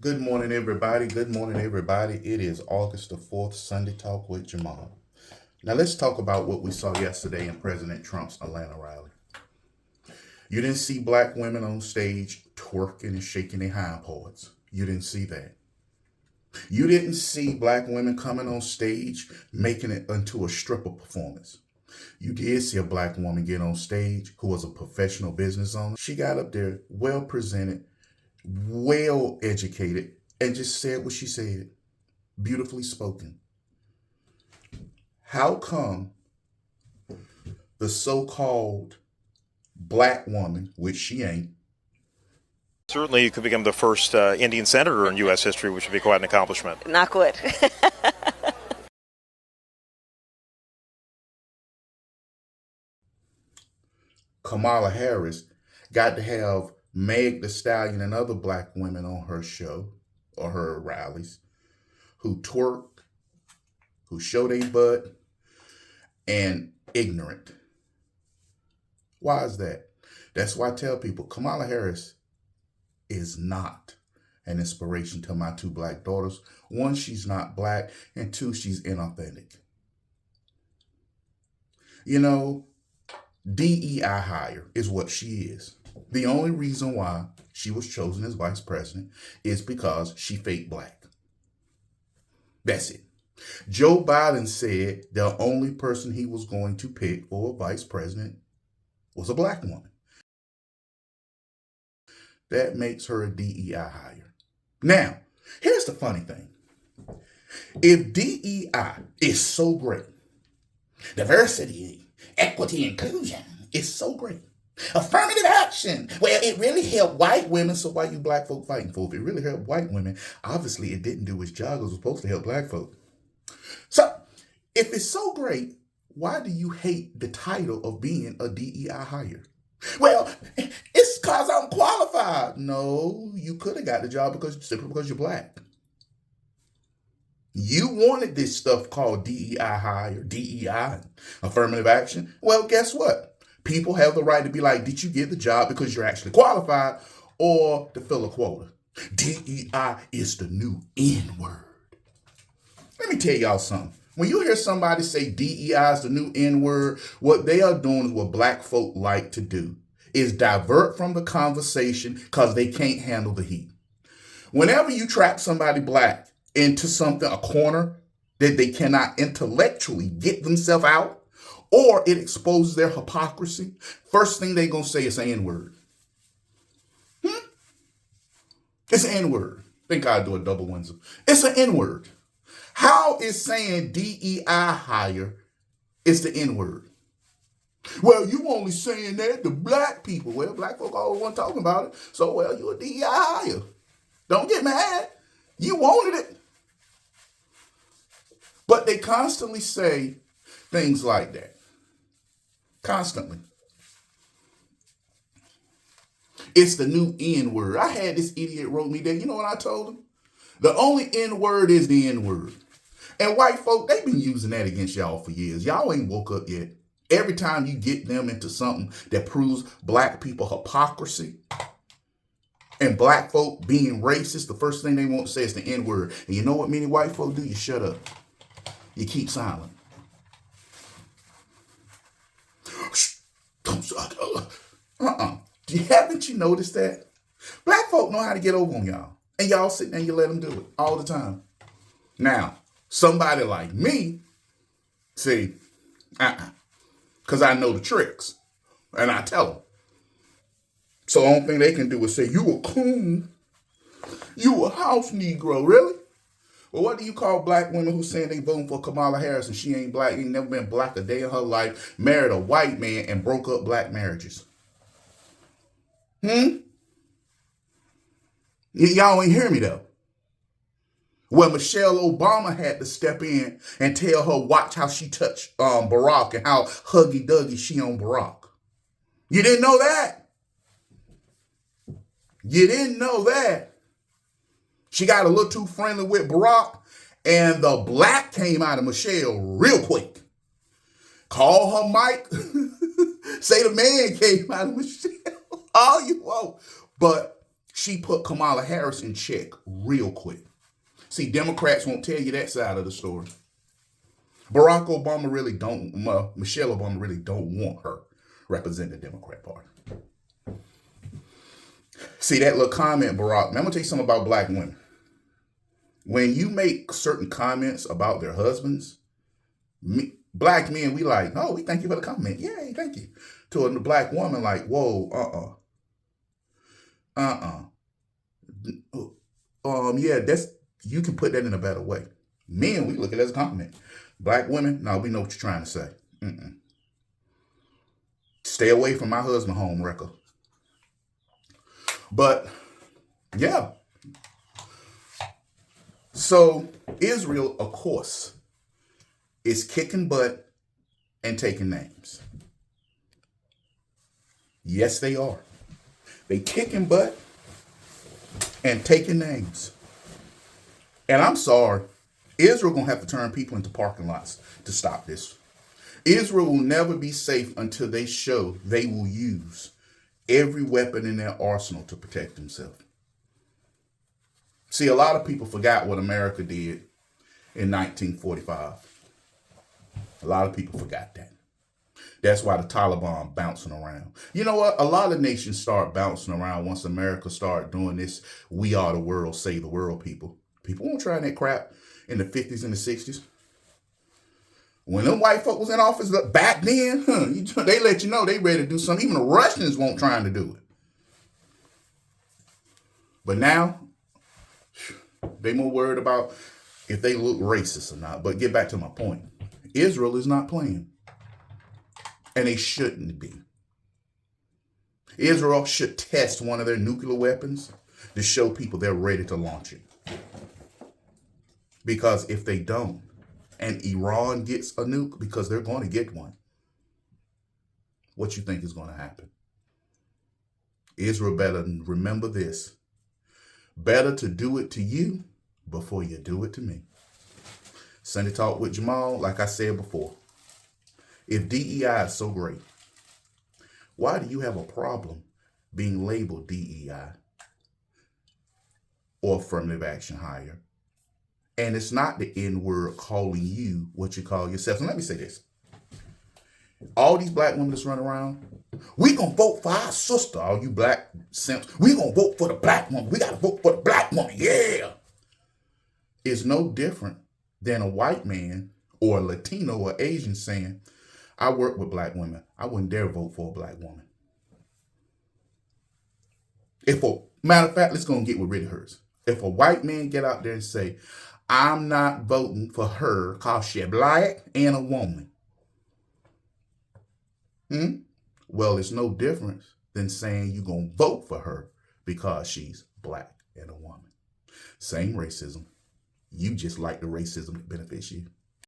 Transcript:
Good morning, everybody. Good morning, everybody. It is August the 4th, Sunday Talk with Jamal. Now, let's talk about what we saw yesterday in President Trump's Atlanta rally. You didn't see black women on stage twerking and shaking their hindparts. You didn't see that. You didn't see black women coming on stage making it into a stripper performance. You did see a black woman get on stage who was a professional business owner. She got up there well presented, well educated, and just said what she said. Beautifully spoken. How come the so-called black woman, which she ain't, Certainly, you could become the first Indian senator in U.S. history, which would be quite an accomplishment. Not good. Kamala Harris got to have Meg Thee Stallion and other black women on her show or her rallies who twerk, who show their butt, and ignorant. Why is that? That's why I tell people Kamala Harris is not an inspiration to my two black daughters. One, she's not black, and two, she's inauthentic. You know, DEI hire is what she is. The only reason why she was chosen as vice president is because she fake black. That's it. Joe Biden said the only person he was going to pick for vice president was a black woman. That makes her a DEI hire. Now, here's the funny thing. If DEI is so great, diversity, equity, inclusion is so great. Affirmative action, well, it really helped white women, so why you black folk fighting for? If it really helped white women, obviously it didn't do its job. It was supposed to help black folk. So, if it's so great, why do you hate the title of being a DEI hire? Well, it's because I'm qualified. No, you could have got the job simply because you're black. You wanted this stuff called DEI hire, DEI, affirmative action. Well, guess what? People have the right to be like, did you get the job because you're actually qualified or to fill a quota? DEI is the new N-word. Let me tell y'all something. When you hear somebody say DEI is the new N-word, what they are doing is what black folk like to do, is divert from the conversation because they can't handle the heat. Whenever you trap somebody black into something, a corner that they cannot intellectually get themselves out, or it exposes their hypocrisy, first thing they're going to say is an N-word. It's an N-word. Think I'd do a double Windsor. It's an N-word. How is saying DEI hire is the N-word? Well, you only saying that to black people. Well, black folk always want talking about it. So, well, you're a DEI hire. Don't get mad. You wanted it. But they constantly say things like that. Constantly. It's the new N-word. I had this idiot wrote me that. You know what I told him? The only N-word is the N-word. And white folk, they've been using that against y'all for years. Y'all ain't woke up yet. Every time you get them into something that proves black people hypocrisy and black folk being racist, the first thing they want to say is the N-word. And you know what many white folk do? You shut up. You keep silent. Haven't you noticed that? Black folk know how to get over on y'all. And y'all sit there and you let them do it all the time. Now, somebody like me, see, because I know the tricks. And I tell them. So the only thing they can do is say, you a coon. You a house Negro, really? Well, what do you call black women who saying they voting for Kamala Harris and she ain't black, ain't never been black a day in her life, married a white man and broke up black marriages? Y'all ain't hear me though. Well, Michelle Obama had to step in and tell her, watch how she touched Barack and how huggy-duggy she on Barack. You didn't know that? You didn't know that? She got a little too friendly with Barack, and the black came out of Michelle real quick. Call her Mike. Say the man came out of Michelle. All you want. But She put Kamala Harris in check real quick. See, Democrats won't tell you that side of the story. Michelle Obama really don't want her representing the Democrat Party. See, that little comment, Barack, I'm going to tell you something about black women. When you make certain comments about their husbands, black men, we like, oh, we thank you for the comment. Yay, thank you. To a black woman, like, whoa, yeah, you can put that in a better way. Men, we look at it as a compliment. Black women, no, we know what you're trying to say. Stay away from my husband home wrecker. But, yeah. So, Israel, of course, is kicking butt and taking names. Yes, they are. They kicking butt and taking names. And I'm sorry, Israel gonna have to turn people into parking lots to stop this. Israel will never be safe until they show they will use every weapon in their arsenal to protect themselves. See, a lot of people forgot what America did in 1945. A lot of people forgot that. That's why the Taliban bouncing around. You know what? A lot of nations start bouncing around once America started doing this we are the world, save the world people. People won't try that crap in the 50s and the 60s. When them white folk was in office back then, they let you know they ready to do something. Even the Russians won't trying to do it. But now, they more worried about if they look racist or not. But get back to my point. Israel is not playing. And they shouldn't be. Israel should test one of their nuclear weapons to show people they're ready to launch it. Because if they don't, and Iran gets a nuke, because they're going to get one, what you think is going to happen? Israel better remember this. Better to do it to you before you do it to me. Sunday Talk with Jamal, like I said before, if DEI is so great, why do you have a problem being labeled DEI or affirmative action hire? And it's not the N-word calling you what you call yourself. And let me say this. All these black women that's running around, we gonna vote for our sister, all you black simps. We gonna vote for the black woman. We gotta vote for the black woman, yeah. It's no different than a white man or a Latino or Asian saying, I work with black women. I wouldn't dare vote for a black woman. Matter of fact, let's go and get rid of hers. If a white man get out there and say, I'm not voting for her because she's black and a woman. Well, it's no different than saying you're going to vote for her because she's black and a woman. Same racism. You just like the racism that benefits you.